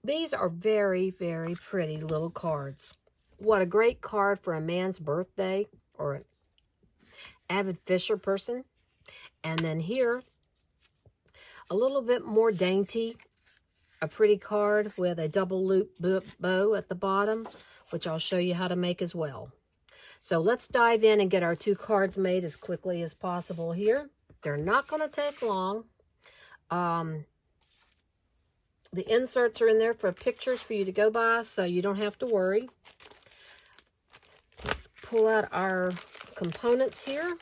These are very, very pretty little cards. What a great card for a man's birthday or an avid fisher person. And then here, a little bit more dainty, a pretty card with a double loop bow at the bottom, which I'll show you how to make as well. So let's dive in and get our 2 cards made as quickly as possible here. They're not going to take long. The inserts are in there for pictures for you to go by, so you don't have to worry. Let's pull out our components here.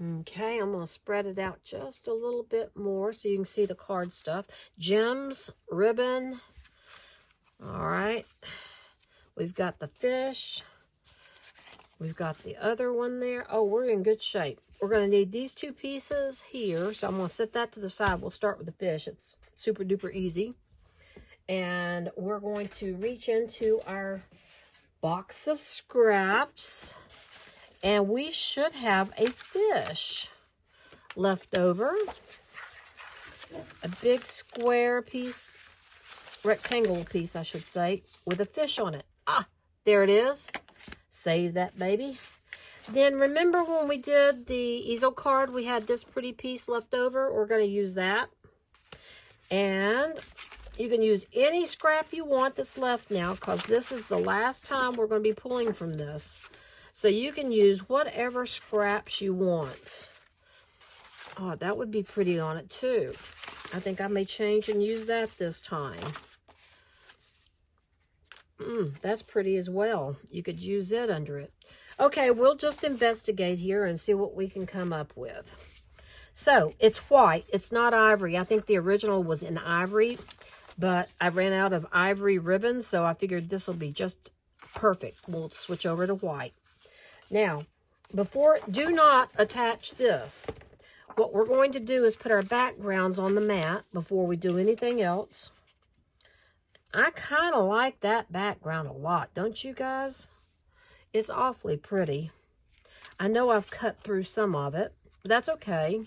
Okay, I'm going to spread it out just a little bit more so you can see the card stuff. Gems, ribbon. All right. We've got the fish. We've got the other one there. Oh, we're in good shape. We're going to need these 2 pieces here. So I'm going to set that to the side. We'll start with the fish. It's super duper easy. And we're going to reach into our box of scraps. And we should have a fish left over. A big square piece, rectangle piece, I should say, with a fish on it. Ah, there it is. Save that baby. Then remember when we did the easel card, we had this pretty piece left over. We're going to use that. And you can use any scrap you want that's left now, because this is the last time we're going to be pulling from this. So you can use whatever scraps you want. Oh, that would be pretty on it too. I think I may change and use that this time. That's pretty as well. You could use it under it. Okay, we'll just investigate here and see what we can come up with. So, it's white. It's not ivory. I think the original was in ivory, but I ran out of ivory ribbon, so I figured this will be just perfect. We'll switch over to white. Now, do not attach this. What we're going to do is put our backgrounds on the mat before we do anything else. I kind of like that background a lot, don't you guys? It's awfully pretty. I know I've cut through some of it, but that's okay.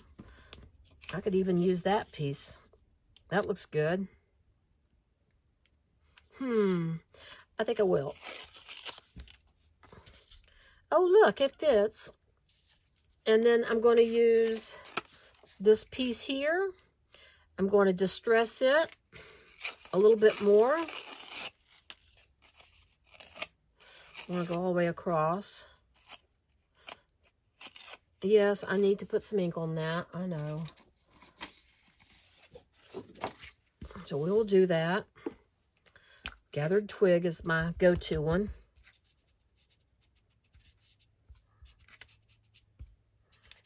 I could even use that piece. That looks good. I think I will. Oh, look, it fits. And then I'm going to use this piece here. I'm going to distress it a little bit more. I'm going to go all the way across. Yes, I need to put some ink on that. I know. So we will do that. Gathered twig is my go-to one.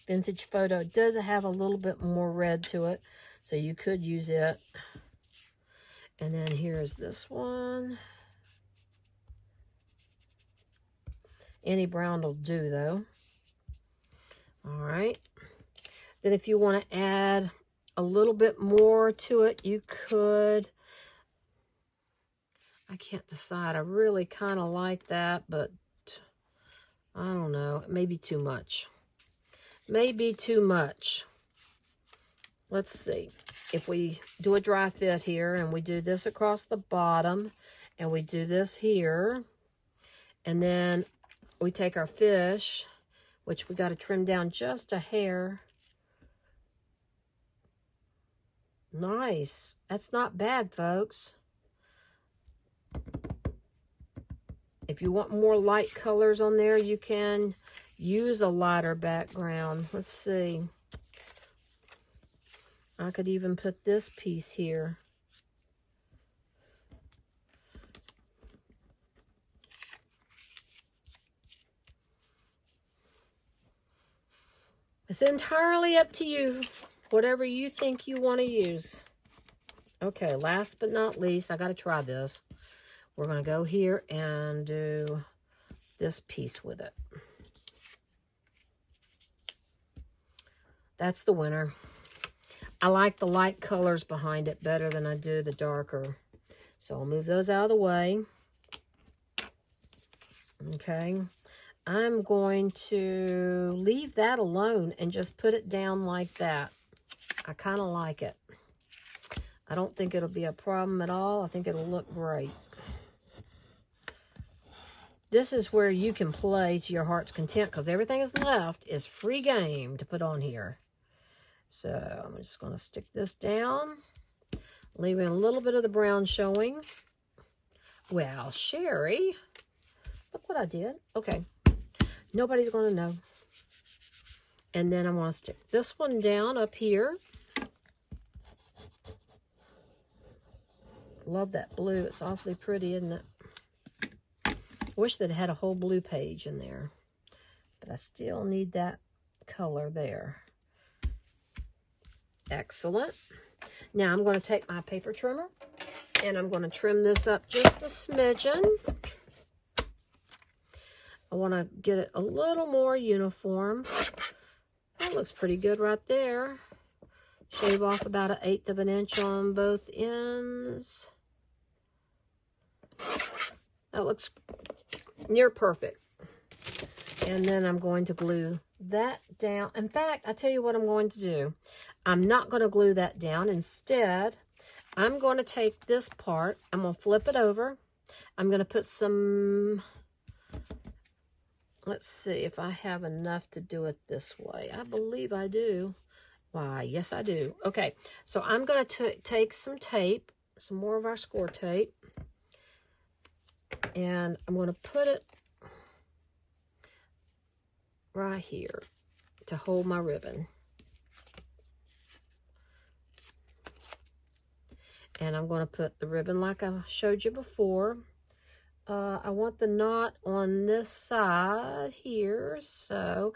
Vintage photo does have a little bit more red to it, so you could use it. And then here's this one. Any brown will do, though. All right. Then if you want to add a little bit more to it, you could. I can't decide. I really kind of like that, but I don't know. It may be too much. Maybe too much. Let's see. If we do a dry fit here, and we do this across the bottom, and we do this here, and then we take our fish, which we got to trim down just a hair. Nice. That's not bad, folks. If you want more light colors on there, you can use a lighter background. Let's see. I could even put this piece here. It's entirely up to you. Whatever you think you want to use. Okay, last but not least, I got to try this. We're going to go here and do this piece with it. That's the winner. I like the light colors behind it better than I do the darker. So I'll move those out of the way. Okay. I'm going to leave that alone and just put it down like that. I kind of like it. I don't think it'll be a problem at all. I think it'll look great. This is where you can play to your heart's content because everything that's left is free game to put on here. So I'm just going to stick this down, leaving a little bit of the brown showing. Well, Sherry, look what I did. Okay, nobody's going to know. And then I'm going to stick this one down up here. Love that blue. It's awfully pretty, isn't it? Wish that it had a whole blue page in there. But I still need that color there. Excellent. Now I'm going to take my paper trimmer and I'm going to trim this up just a smidgen. I want to get it a little more uniform. That looks pretty good right there. Shave off about 1/8 of an inch on both ends. That looks near perfect. And then I'm going to glue that down. In fact, I tell you what I'm going to do. I'm not going to glue that down. Instead, I'm going to take this part. I'm going to flip it over. I'm going to put some... Let's see if I have enough to do it this way. I believe I do. Why, yes, I do. Okay, so I'm going to take some tape, some more of our score tape, and I'm going to put it right here to hold my ribbon. And I'm going to put the ribbon like I showed you before. I want the knot on this side here, so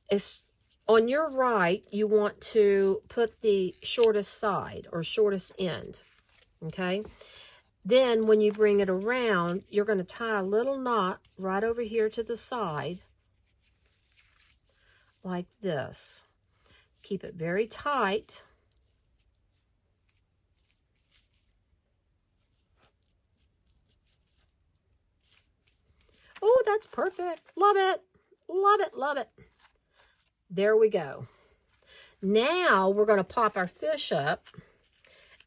it's on your right, you want to put the shortest side or shortest end, okay? Then when you bring it around, you're going to tie a little knot right over here to the side, like this. Keep it very tight. Oh, that's perfect. Love it. Love it, love it. There we go. Now we're going to pop our fish up,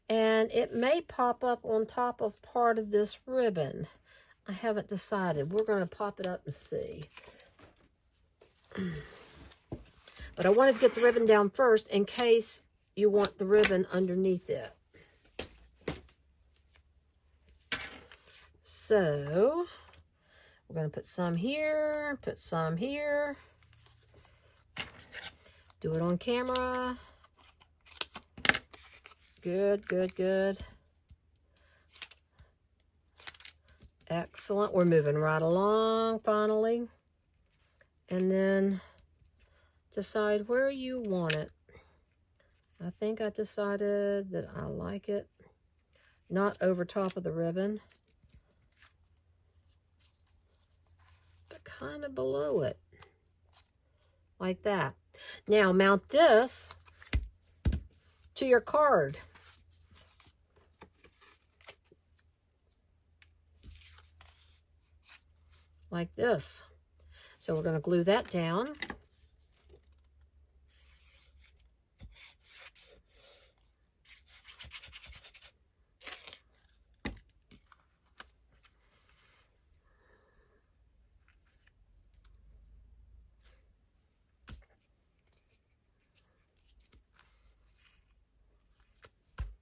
and it may pop up on top of part of this ribbon. I haven't decided. We're going to pop it up and see. But I wanted to get the ribbon down first in case you want the ribbon underneath it. So we're going to put some here, put some here. Do it on camera. Good, good, good. Excellent. We're moving right along finally. And then decide where you want it. I think I decided that I like it not over top of the ribbon, but kind of below it, like that. Now mount this to your card. Like this. So we're going to glue that down.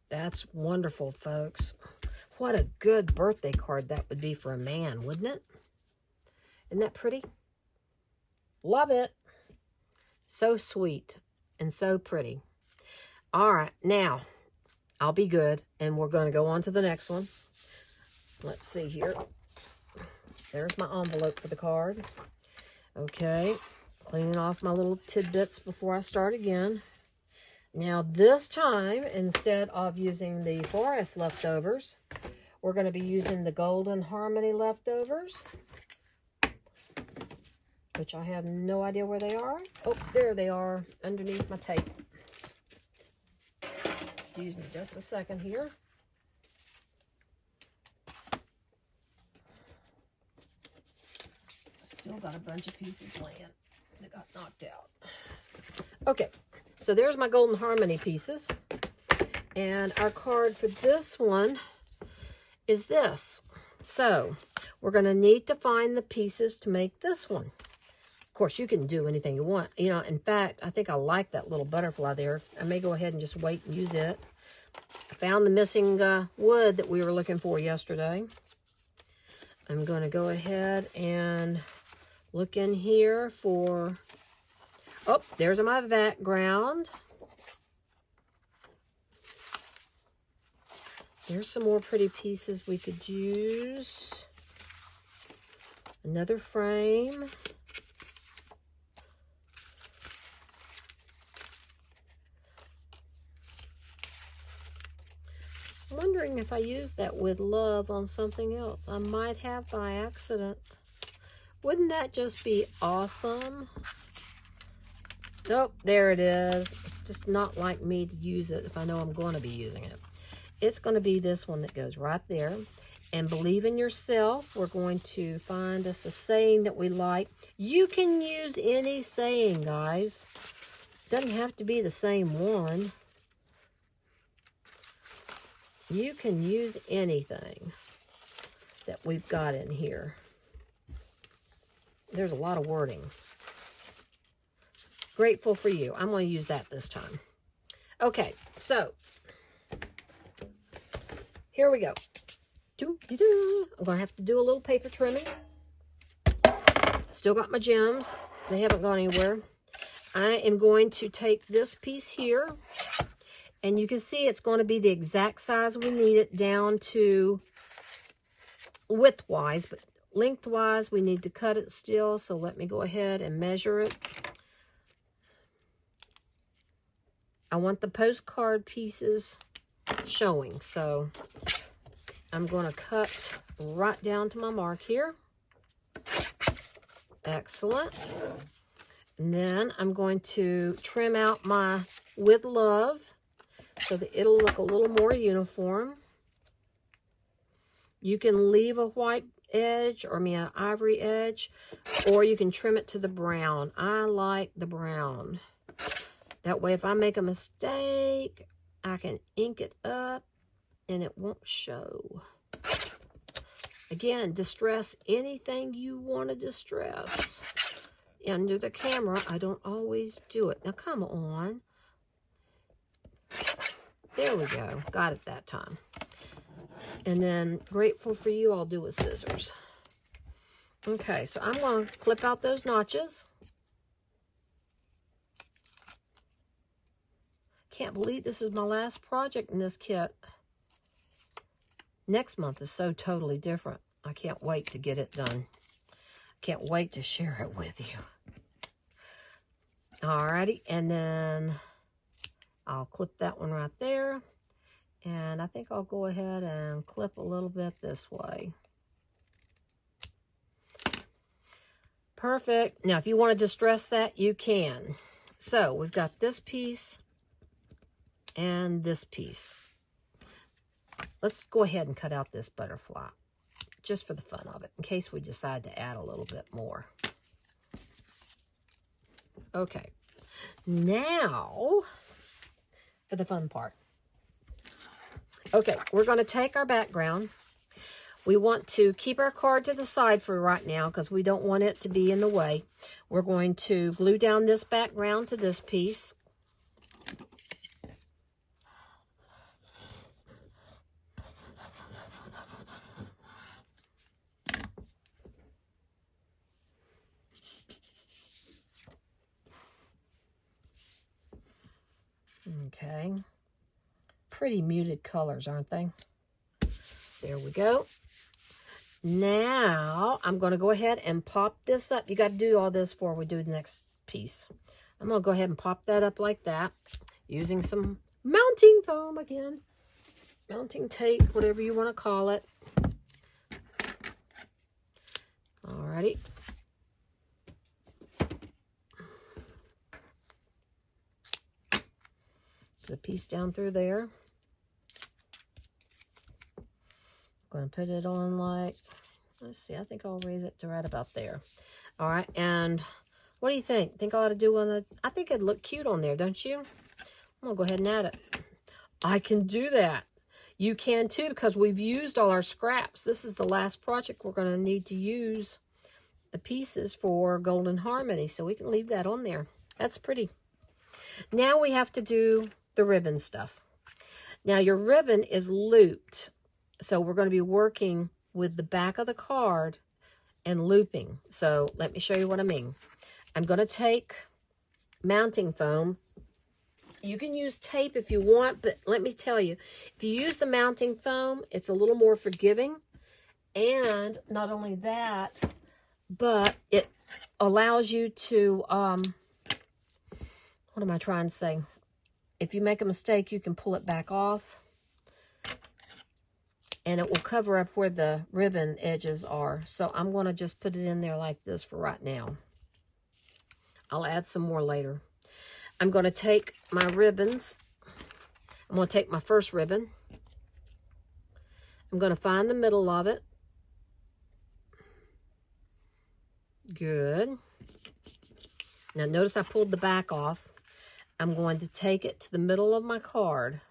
That's wonderful, folks. What a good birthday card that would be for a man, wouldn't it? Isn't that pretty? Love it. So sweet and so pretty. All right, now I'll be good, and we're going to go on to the next one. Let's see here. There's my envelope for the card. Okay, cleaning off my little tidbits before I start again. Now this time, instead of using the forest leftovers, we're going to be using the Golden Harmony leftovers, which I have no idea where they are. Oh, there they are, underneath my tape. Excuse me just a second here. Still got a bunch of pieces laying that got knocked out. Okay, so there's my Golden Harmony pieces. And our card for this one is this. So we're going to need to find the pieces to make this one. Of course, you can do anything you want. You know, in fact, I think I like that little butterfly there. I may go ahead and just wait and use it. I found the missing wood that we were looking for yesterday. I'm going to go ahead and look in here for... Oh, there's my background. There's some more pretty pieces we could use. Another frame. I'm wondering if I used that with love on something else. I might have by accident. Wouldn't that just be awesome? Nope, there it is. It's just not like me to use it if I know I'm going to be using it. It's going to be this one that goes right there. And believe in yourself. We're going to find us a saying that we like. You can use any saying, guys. Doesn't have to be the same one. You can use anything that we've got in here. There's a lot of wording. Grateful for you. I'm going to use that this time. Okay, so here we go. I'm going to have to do a little paper trimming. Still got my gems. They haven't gone anywhere. I am going to take this piece here, and you can see it's going to be the exact size we need it down to width-wise, but length-wise we need to cut it still, so let me go ahead and measure it. I want the postcard pieces showing, so I'm going to cut right down to my mark here. Excellent. And then I'm going to trim out my with love so that it'll look a little more uniform. You can leave a white edge or an ivory edge, or you can trim it to the brown. I like the brown. That way, if I make a mistake, I can ink it up and it won't show. Again, distress anything you want to distress. Under the camera, I don't always do it. Now, come on. There we go. Got it that time. And then, grateful for you, I'll do with scissors. Okay, so I'm going to clip out those notches. Can't believe this is my last project in this kit. Next month is so totally different. I can't wait to get it done. Can't wait to share it with you. Alrighty, and then I'll clip that one right there. And I think I'll go ahead and clip a little bit this way. Perfect. Now, if you want to distress that, you can. So, we've got this piece and this piece. Let's go ahead and cut out this butterfly, just for the fun of it, in case we decide to add a little bit more. Okay, now for the fun part. Okay, we're going to take our background. We want to keep our card to the side for right now because we don't want it to be in the way. We're going to glue down this background to this piece. Okay, pretty muted colors, aren't they? There we go. Now, I'm going to go ahead and pop this up. You got to do all this before we do the next piece. I'm going to go ahead and pop that up like that, using some mounting foam again. Mounting tape, whatever you want to call it. Alrighty. Put a piece down through there. I'm going to put it on like, let's see, I think I'll raise it to right about there. All right, and what do you think? Think I ought to do one of the, I think it'd look cute on there, don't you? I'm gonna go ahead and add it. I can do that. You can too, because we've used all our scraps. This is the last project we're gonna need to use the pieces for Golden Harmony, so we can leave that on there. That's pretty. Now we have to do the ribbon stuff. Now your ribbon is looped, so we're going to be working with the back of the card and looping. So let me show you what I mean. I'm going to take mounting foam. You can use tape if you want, but let me tell you, if you use the mounting foam, it's a little more forgiving. And not only that, but it allows you to, what am I trying to say? If you make a mistake, you can pull it back off. And it will cover up where the ribbon edges are. So I'm going to just put it in there like this for right now. I'll add some more later. I'm going to take my ribbons. I'm going to take my first ribbon. I'm going to find the middle of it. Good. Now notice I pulled the back off. I'm going to take it to the middle of my card.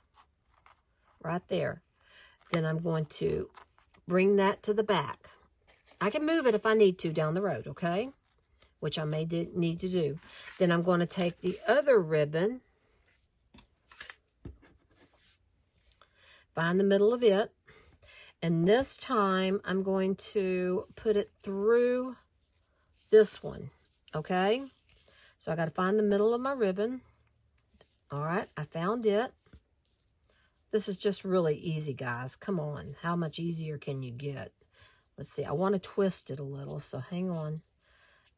Right there. Then I'm going to bring that to the back. I can move it if I need to down the road, okay? Which I may need to do. Then I'm going to take the other ribbon, find the middle of it, and this time I'm going to put it through this one, okay? So I got to find the middle of my ribbon. All right, I found it. This is just really easy, guys. Come on. How much easier can you get? Let's see. I want to twist it a little, so hang on.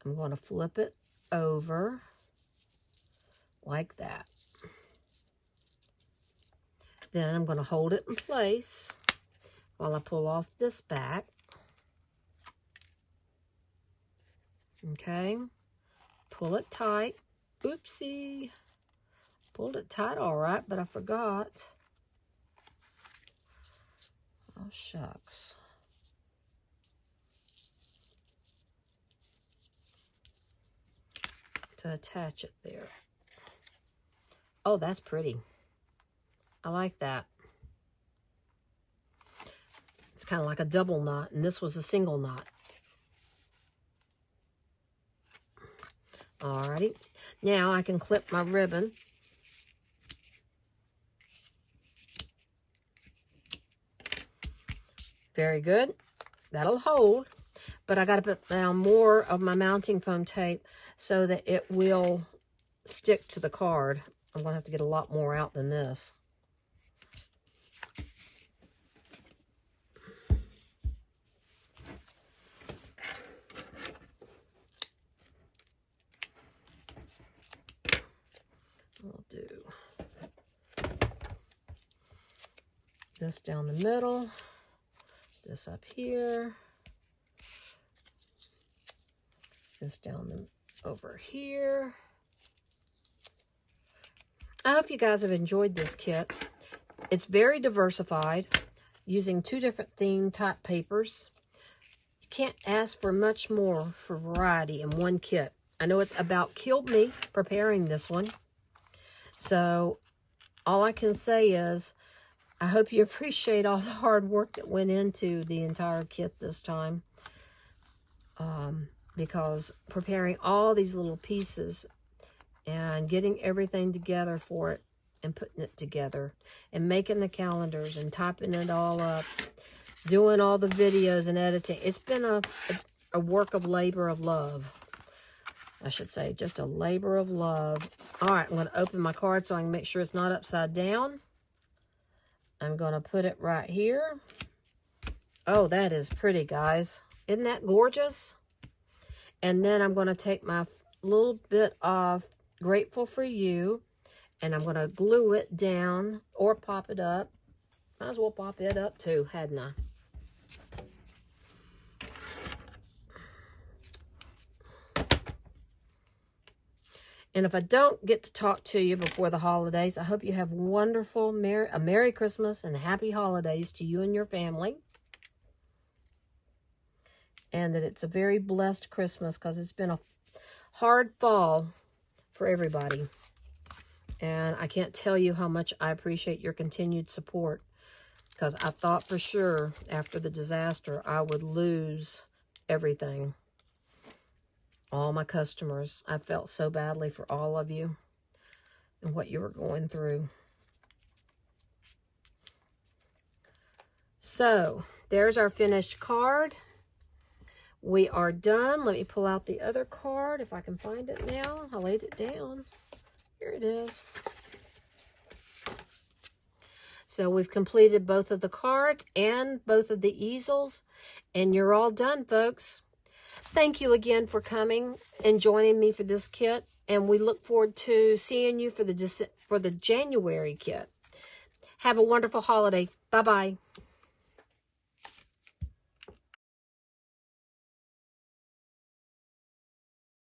I'm going to flip it over like that. Then I'm going to hold it in place while I pull off this back. Okay. Pull it tight. Oopsie. Pulled it tight all right, but I forgot. Oh, shucks. To attach it there. Oh, that's pretty. I like that. It's kind of like a double knot, and this was a single knot. Alrighty. Now I can clip my ribbon. Very good. That'll hold. But I got to put down more of my mounting foam tape so that it will stick to the card. I'm going to have to get a lot more out than this. We'll do this down the middle. This up here, this down over here. I hope you guys have enjoyed this kit. It's very diversified, using 2 different theme type papers. You can't ask for much more for variety in one kit. I know it about killed me preparing this one. So all I can say is, I hope you appreciate all the hard work that went into the entire kit this time. Because preparing all these little pieces and getting everything together for it and putting it together and making the calendars and typing it all up, doing all the videos and editing. It's been a work of labor of love. I should say, just a labor of love. All right, I'm going to open my card so I can make sure it's not upside down. I'm going to put it right here. Oh, that is pretty, guys. Isn't that gorgeous? And then I'm going to take my little bit of Grateful for You, and I'm going to glue it down or pop it up. Might as well pop it up too, hadn't I? And if I don't get to talk to you before the holidays, I hope you have wonderful, a Merry Christmas and Happy Holidays to you and your family. and that it's a very blessed Christmas, because it's been a hard fall for everybody. And I can't tell you how much I appreciate your continued support, because I thought for sure after the disaster I would lose everything. All my customers. I felt so badly for all of you and what you were going through. So, there's our finished card. We are done. Let me pull out the other card if I can find it now. I laid it down. Here it is. So we've completed both of the cards and both of the easels, and you're all done, folks. Thank you again for coming and joining me for this kit, and we look forward to seeing you for the January kit. Have a wonderful holiday. Bye-bye.